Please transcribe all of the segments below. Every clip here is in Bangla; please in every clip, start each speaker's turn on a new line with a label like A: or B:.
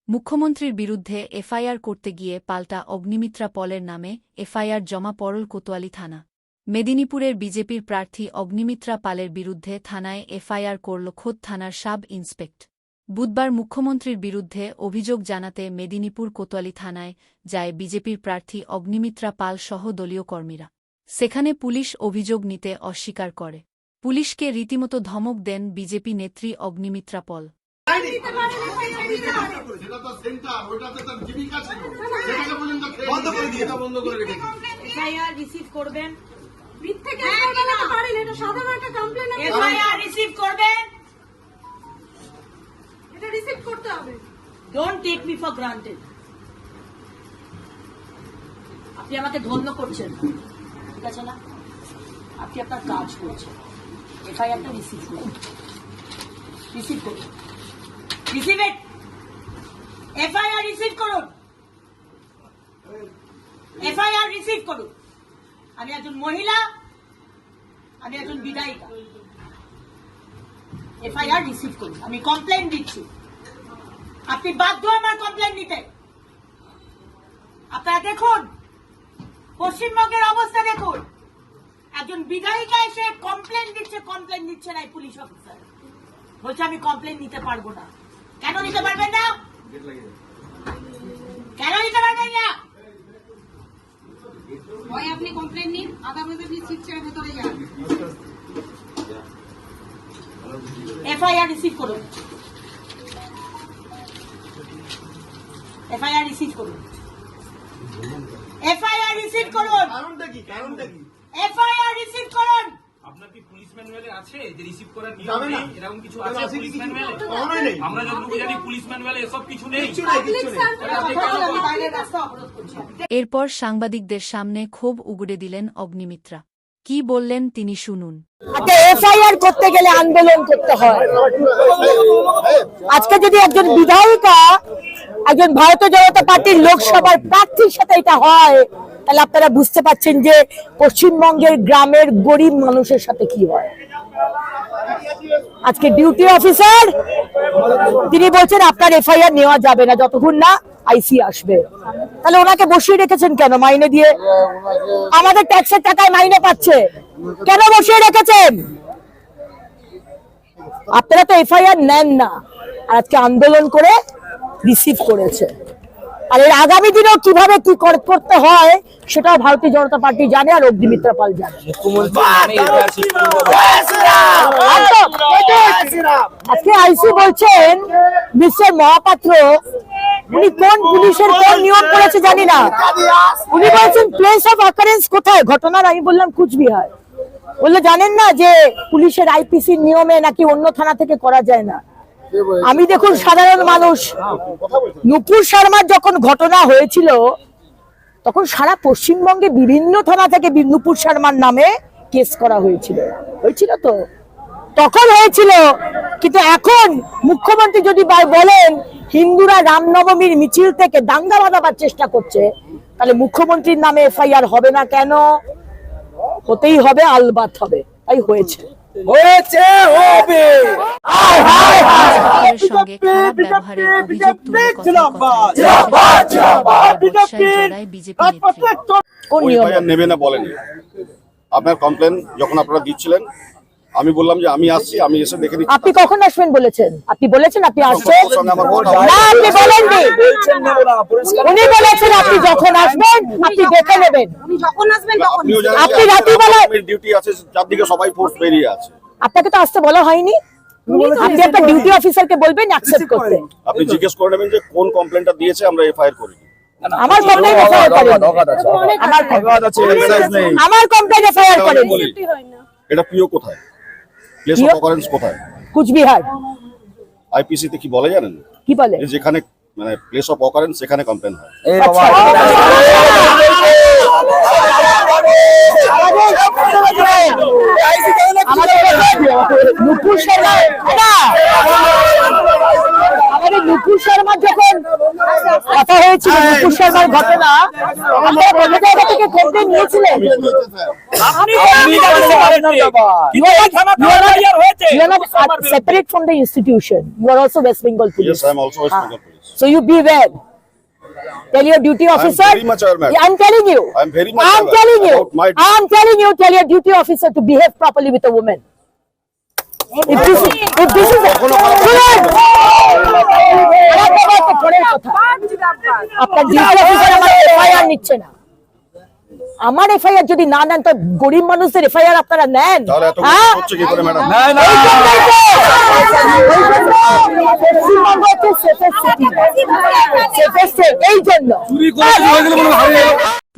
A: মুখ্যমন্ত্রীর বিরুদ্ধে এফআইআর করতে গিয়ে পাল্টা অগ্নিমিত্রা পলের নামে এফআইআর জমা পড়ল কোতোয়ালি থানা। মেদিনীপুরের বিজেপির প্রার্থী অগ্নিমিত্রা পালের বিরুদ্ধে থানায় এফআইআর করল খোদ থানার সাব ইন্সপেক্ট। বুধবার মুখ্যমন্ত্রীর বিরুদ্ধে অভিযোগ জানাতে মেদিনীপুর কোতোয়ালি থানায় যায় বিজেপির প্রার্থী অগ্নিমিত্রা পাল সহ দলীয় কর্মীরা। সেখানে পুলিশ অভিযোগ নিতে অস্বীকার করে। পুলিশকে রীতিমতো ধমক দেন বিজেপি নেত্রী Agnimitra Paul.
B: Don't take me for granted. আপনি আমাকে ধন্য করছেন, ঠিক আছে না? আপনি আপনার কাজ করছেন। এফআইআরটা রিসিভ করুন, রিসিভ করুন, রিসিভ ইট। এফআইআর রিসিভ করুন, এফআইআর রিসিভ করুন। আমি একজন মহিলা, আমি একজন বিধায়িকা। এফআইআর রিসিভ করুন। আমি কমপ্লেন দিচ্ছি, আপনি বাধ্য আমার কমপ্লেন নিতে। আপনারা দেখুন পশ্চিমবঙ্গের অবস্থা দেখুন। একজন বিধায়িকা এসে কমপ্লেন দিচ্ছে না, পুলিশ অফিসার বলছে আমি কমপ্লেন নিতে পারবো না। কেন নিতে পারবেন না? কেন নিতে পারবেন না?
C: হয় আপনি কমপ্লেন নিন, আদালতে রিসিভ ছেড়ে ভেতরে যান।
B: এফআইআর রিসিভ করুন, এফআইআর রিসিভ করুন, এফআইআর রিসিভ করুন।
D: কারণটা কি?
B: এফআইআর রিসিভ করুন।
E: আপনার কি পুলিশ ম্যানুয়ালে আছে যে রিসিভ করার নিয়ম নেই? এরকম কিছু আছে পুলিশ ম্যানুয়ালে? আমরা যতটুকু জানি পুলিশ ম্যানুয়ালে এসব কিছু নেই।
A: এরপর সাংবাদিকদের সামনে ক্ষোভ উগড়ে দিলেন অগ্নিমিত্রা। কি বললেন তিনি শুনুন।
F: এফআইআর করতে গেলে আন্দোলন করতে হয়। আজকে যদি একজন বিধায়িকা একজন ভারতীয় জনতা পার্টির লোকসভার প্রার্থীর সাথে এটা হয়, তাহলে আপনারা বুঝতে পারছেন যে পশ্চিমবঙ্গের গ্রামের গরিব মানুষের সাথে কি হয়। আজকে ডিউটি অফিসার তিনি বলছেন আপনার এফআইআর নেওয়া যাবে না যতক্ষণ না আইসি আসবে। তাহলে ওনাকে বসিয়ে রেখেছেন কেন? মাইনে দিয়ে আমাদের ট্যাক্সের টাকায় মাইনে পাচ্ছে, কেন বসিয়ে রেখেছেন? আপনারা তো এফআইআর নেন না, আর আজকে আন্দোলন করে রিসিভ করেছে। আর এর আগামী দিনেও কিভাবে কি করতে হয় সেটাও ভারতীয় জনতা পার্টি জানে, আর অগ্নিমিত্রা পাল জানে। আজকে আইসি বলছেন মিস্টার মহাপাত্র উনি কোন পুলিশের কোন নিয়ম করেছে জানি না, উনি বলছেন প্লেস অফ অকারেন্স কোথায় ঘটনার। আমি বললাম কুচবিহার। বললে জানেন না যে পুলিশের আইপিসির নিয়মে নাকি অন্য থানা থেকে করা যায় না। আমি দেখুন সাধারণ মানুষ, নুপুর শর্মার যখন ঘটনা হয়েছিল তখন সারা পশ্চিমবঙ্গে বিভিন্ন থানা থেকে নুপুর শর্মার নামে কেস করা হয়েছিল তো তখন হয়েছিল। কিন্তু এখন মুখ্যমন্ত্রী যদি বলেন হিন্দুরা রামনবমীর মিছিল থেকে দাঙ্গা বাঁধাবার চেষ্টা করছে, তাহলে মুখ্যমন্ত্রীর নামে এফআইআর হবে না কেন? হতেই হবে, আলবাত হবে। তাই হয়েছে,
A: সঙ্গে খারাপ ব্যবহারের অভিযোগ তুলে বিজেপি
D: নেবে না বলেনি। আপনার কমপ্লেন যখন আপনারা দিচ্ছিলেন আমি বললাম যে আমি আসছি, আমি এসে দেখে নিচ্ছি।
F: আপনি কখন আসবেন বলেছেন? আপনি বলেছেন আপনি আসছেন না, আপনি বলেননি। উনি বলেছেন আপনি যখন আসবেন আপনি দেখে নেবেন।
C: যখন আসবেন তখন
D: আপনি রাতেবেলা ডিউটি আছে, চারদিকে সবাই ফোর্স বেরিয়ে আছে।
F: আপনাকে তো আসতে বলা হয়নি। আপনি একটা ডিউটি অফিসারকে বলবেন অ্যাকসেপ্ট করতে।
D: আপনি জিজ্ঞেস করে নেবেন যে কোন কমপ্লেনটা দিয়েছে, আমরা এফআইআর করিনি।
F: আমার কমপ্লেন এফআইআর করেন, আমার কমপ্লেন এফআইআর করেন।
D: এটা পিও কোথায়? প্লেস অফ অকারেন্স কোথায়?
F: কুচবিহার।
D: আইপিসি তে কি বলে জানেন?
F: কি বলে?
D: যেখানে মানে প্লেস অফ অকারেন্স সেখানে কমপ্লেন হয়।
F: নুপুর শর্মা নুপুর শর্মার যখন কথা হয়েছিল, নুপুর শর্মার ঘটনা, আমরা অন্য জায়গা থেকে কমপ্লেন নিয়েছিলেন। You are not separate from the institution. You are also West Bengal police.
D: Yes, I am also West Bengal police.
F: So you beware. Tell your duty officer.
D: very much aware, madam.
F: Yeah, I'm telling you.
D: I'm very much
F: I'm
D: aware
F: telling you.
D: about my-
F: I'm telling you. Tell your duty officer to behave properly with a woman. If this is আপনার ডিউটি অফিসার আমার এফআইআর নিচ্ছে না। আমার এফআইআর যদি না নেন তো গরিব মানুষের এফআইআর আপনারা নেন।
D: তাহলে এত
F: হ্যাঁ?
D: হচ্ছে কি করে ম্যাডাম?
F: এই জন্যই তো। পশ্চিমবঙ্গ হচ্ছে safest city, safest state, এই জন্য।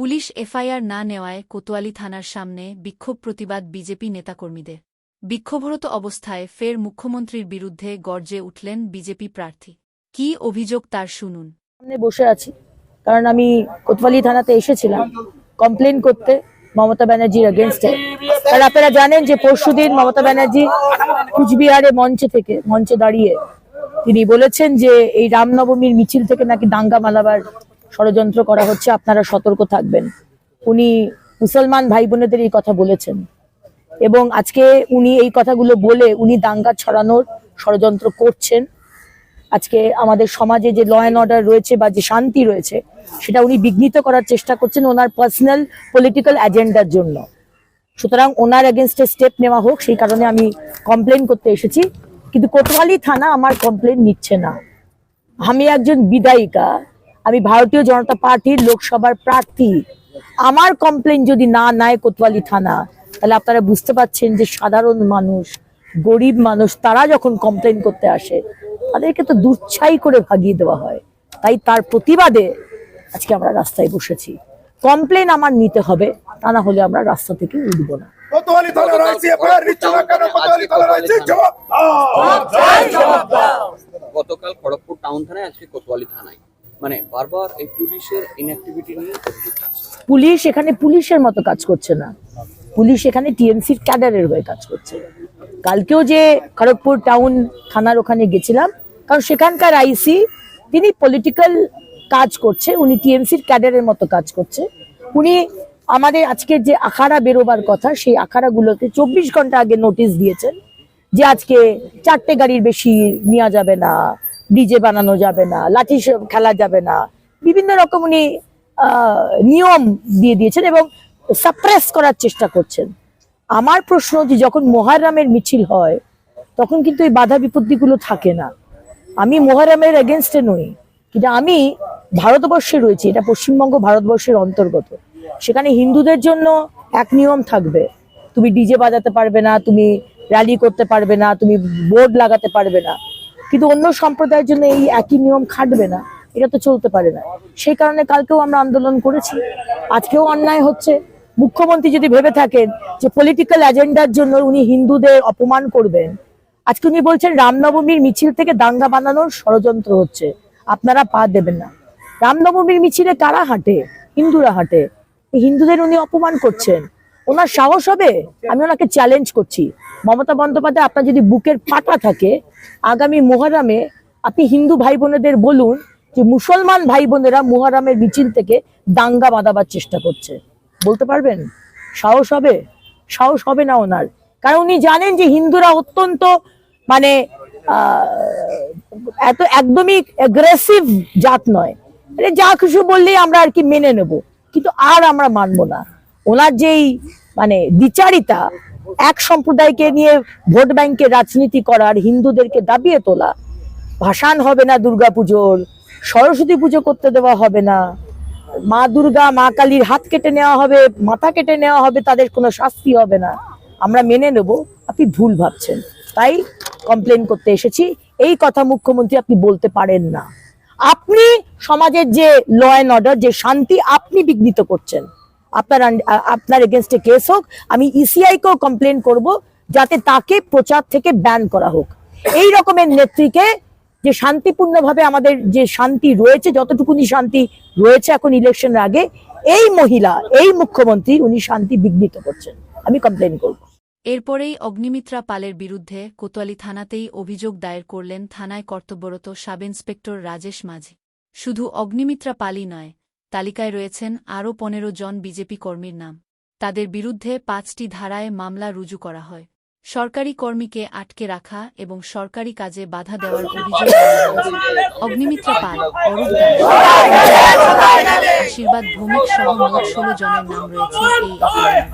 A: পুলিশ এফআইআর না নেওয়ায় কোতোয়ালি থানার সামনে বিক্ষোভ প্রতিবাদ বিজেপি নেতাকর্মীদের। বিক্ষোভরত অবস্থায় ফের মুখ্যমন্ত্রীর বিরুদ্ধে গর্জে উঠলেন বিজেপি প্রার্থী। কি অভিযোগ তার শুনুন।
F: সামনে বসে আছি কারণ আমি কোতোয়ালি থানাতে এসেছিলাম কমপ্লেন করতে মমতা ব্যানার্জির এগেনস্টে। কারণ আপনারা জানেন যে পরশুদিন মমতা ব্যানার্জি কুচবিহারে মঞ্চে দাঁড়িয়ে তিনি বলেছেন যে এই রামনবমীর মিছিল থেকে নাকি দাঙ্গা মালাবার ষড়যন্ত্র করা হচ্ছে, আপনারা সতর্ক থাকবেন। উনি মুসলমান ভাই বোনেদের এই কথা বলেছেন এবং আজকে উনি এই কথাগুলো বলে উনি দাঙ্গা ছড়ানোর ষড়যন্ত্র করছেন। আজকে আমাদের সমাজে যে ল অ্যান্ড অর্ডার রয়েছে বা যে শান্তি রয়েছে সেটা উনি বিঘ্নিত করার চেষ্টা করছেন ওনার পার্সোনাল পলিটিক্যাল এজেন্ডার জন্য। সুতরাং ওনার এগেনস্টে স্টেপ নেওয়া হোক, সেই কারণে আমি কমপ্লেন করতে এসেছি। কিন্তু কোতোয়ালি থানা আমার কমপ্লেন নিচ্ছে না। আমি একজন বিধায়িকা, আমি ভারতীয় জনতা পার্টির লোকসভার প্রার্থী। আমার কমপ্লেন যদি না নেয় কোতোয়ালি থানা, তাহলে আপনারা বুঝতে পারছেন যে সাধারণ মানুষ, গরিব মানুষ, তারা যখন কমপ্লেন করতে আসে তাদেরকে তো দুচ্ছাই করে ভাগিয়ে দেওয়া হয়। তাই তার প্রতিবাদে আজকে আমরা রাস্তায় বসেছি। কমপ্লেন আমার নিতে হবে, তা না হলে আমরা রাস্তা থেকে উঠবো না।
G: কোতোয়ালি থানার আইসিএফআর নিচ্ছে না কেন? কোতোয়ালি থানার আইসি জবাব দাও।
H: গতকাল খড়গপুর টাউন থানায়, আজকে কোতোয়ালি থানায়, মানে বারবার এই পুলিশের ইনঅ্যাক্টিভিটি নিয়ে অভিযোগ আছে।
F: পুলিশ এখানে পুলিশের মতো কাজ করছে না, পুলিশ এখানে টিএমসির ক্যাডারের হয়ে কাজ করছে। কালকেও যে খড়গপুর টাউন থানার ওখানে গেছিলাম, কারণ সেখানকার আইসি তিনি পলিটিক্যাল কাজ করছে, উনি টিএমসির ক্যাডারের মতো কাজ করছে। উনি আমাদের আজকের যে আখাড়া বেরোবার কথা, সেই আখাড়াগুলোতে 24 ঘন্টা আগে নোটিশ দিয়েছেন যে আজকে 4টে গাড়ির বেশি নেওয়া যাবে না, ডিজে বানানো যাবে না, লাঠি খেলা যাবে না, বিভিন্ন রকম উনি নিয়ম দিয়ে দিয়েছেন এবং সাপ্রেস করার চেষ্টা করছেন। আমার প্রশ্ন যে যখন মোহররমের মিছিল হয় তখন কিন্তু এই বাধা বিপত্তিগুলো থাকে না। আমি মোহররমের এগেনস্টে নই, কিন্তু আমি ভারতবর্ষে রয়েছি, এটা পশ্চিমবঙ্গ ভারতবর্ষের অন্তর্গত। সেখানে হিন্দুদের জন্য এক নিয়ম থাকবে, তুমি ডিজে বাজাতে পারবে না, তুমি র্যালি করতে পারবে না, তুমি বোর্ড লাগাতে পারবে না। কিন্তু অন্য সম্প্রদায়ের জন্য এই একই নিয়ম খাটবে না, এটা তো চলতে পারে না। সেই কারণে কালকেও আমরা আন্দোলন করেছি, আজকেও অন্যায় হচ্ছে। মুখ্যমন্ত্রী যদি ভেবে থাকেন যে পলিটিক্যাল এজেন্ডার জন্য উনি হিন্দুদের অপমান করবেন, আজকে উনি বলছেন রামনবমীর মিছিল থেকে দাঙ্গা বানানোর ষড়যন্ত্র হচ্ছে, আপনারা পা দেবেন না। রামনবমীর মিছিলে কারা হাঁটে? হিন্দুরা হাঁটে। হিন্দুদের উনি অপমান করছেন, ওনার সাহস হবে? আমি ওনাকে চ্যালেঞ্জ করছি, মমতা বন্দ্যোপাধ্যায়, আপনার যদি বুকের পাটা থাকে, আগামী মুহররমে আপনি হিন্দু ভাই বোনেদের বলুন যে মুসলমান ভাই বোনেরা মুহররমের মিছিল থেকে দাঙ্গা বাঁধাবার চেষ্টা করছে। বলতে পারবেন? সাহস হবে? সাহস হবে না ওনার, কারণ উনি জানেন যে হিন্দুরা অত্যন্ত মানে এত একদমই অ্যাগ্রেসিভ জাত নয়, মানে যা কিছু বললেই আমরা আর কি মেনে নেব, কিন্তু আর আমরা মানবো না। ওনার যেই মানে দ্বিচারিতা, এক সম্প্রদায়কে নিয়ে ভোট ব্যাংকে রাজনীতি করার, হিন্দুদেরকে দাবিয়ে তোলা, ভাসান হবে না দুর্গাপুজোর, সরস্বতী পুজো করতে দেওয়া হবে না, মা দুর্গা মা কালীর হাত কেটে নেওয়া হবে, মাথা কেটে নেওয়া হবে, তাদের কোনো শাস্তি হবে না, আমরা মেনে নেব, আপনি ভুল ভাবছেন। তাই কমপ্লেন করতে এসেছি। এই কথা মুখ্যমন্ত্রী আপনি বলতে পারেন না। আপনি সমাজের যে ল অ্যান্ড অর্ডার, যে শান্তি, আপনি বিঘ্নিত করছেন। আপনার এগেনস্টে কেস হোক, আমি ইসিআই কেও কমপ্লেন করব যাতে তাকে প্রচার থেকে ব্যান করা হোক। এই রকমের নেত্রীকে, যে শান্তিপূর্ণভাবে আমাদের যে শান্তি রয়েছে, যতটুকুনি শান্তি রয়েছে এখন ইলেকশনের আগে, এই মহিলা, এই মুখ্যমন্ত্রী, উনি শান্তি বিঘ্নিত করছেন। আমি কমপ্লেন করব।
A: এরপরেই অগ্নিমিত্রা পালের বিরুদ্ধে কোতোয়ালি থানাতেই অভিযোগ দায়ের করলেন থানায় কর্তব্যরত সাব ইন্সপেক্টর রাজেশ মাঝি। শুধু অগ্নিমিত্রা পালই নয়, তালিকায় রয়েছেন আরও 15 জন বিজেপি কর্মীর নাম। তাদের বিরুদ্ধে 5টি ধারায় মামলা রুজু করা হয়। সরকারি কর্মীকে আটকে রাখা এবং সরকারি কাজে বাধা দেওয়ার অভিযোগ আনা হয়েছে। অগ্নিমিত্রা পাল, অরূপ দাস, আশীর্বাদ ভৌমিক সহ মোট 16 জনের নাম রয়েছে এই এফআইআর।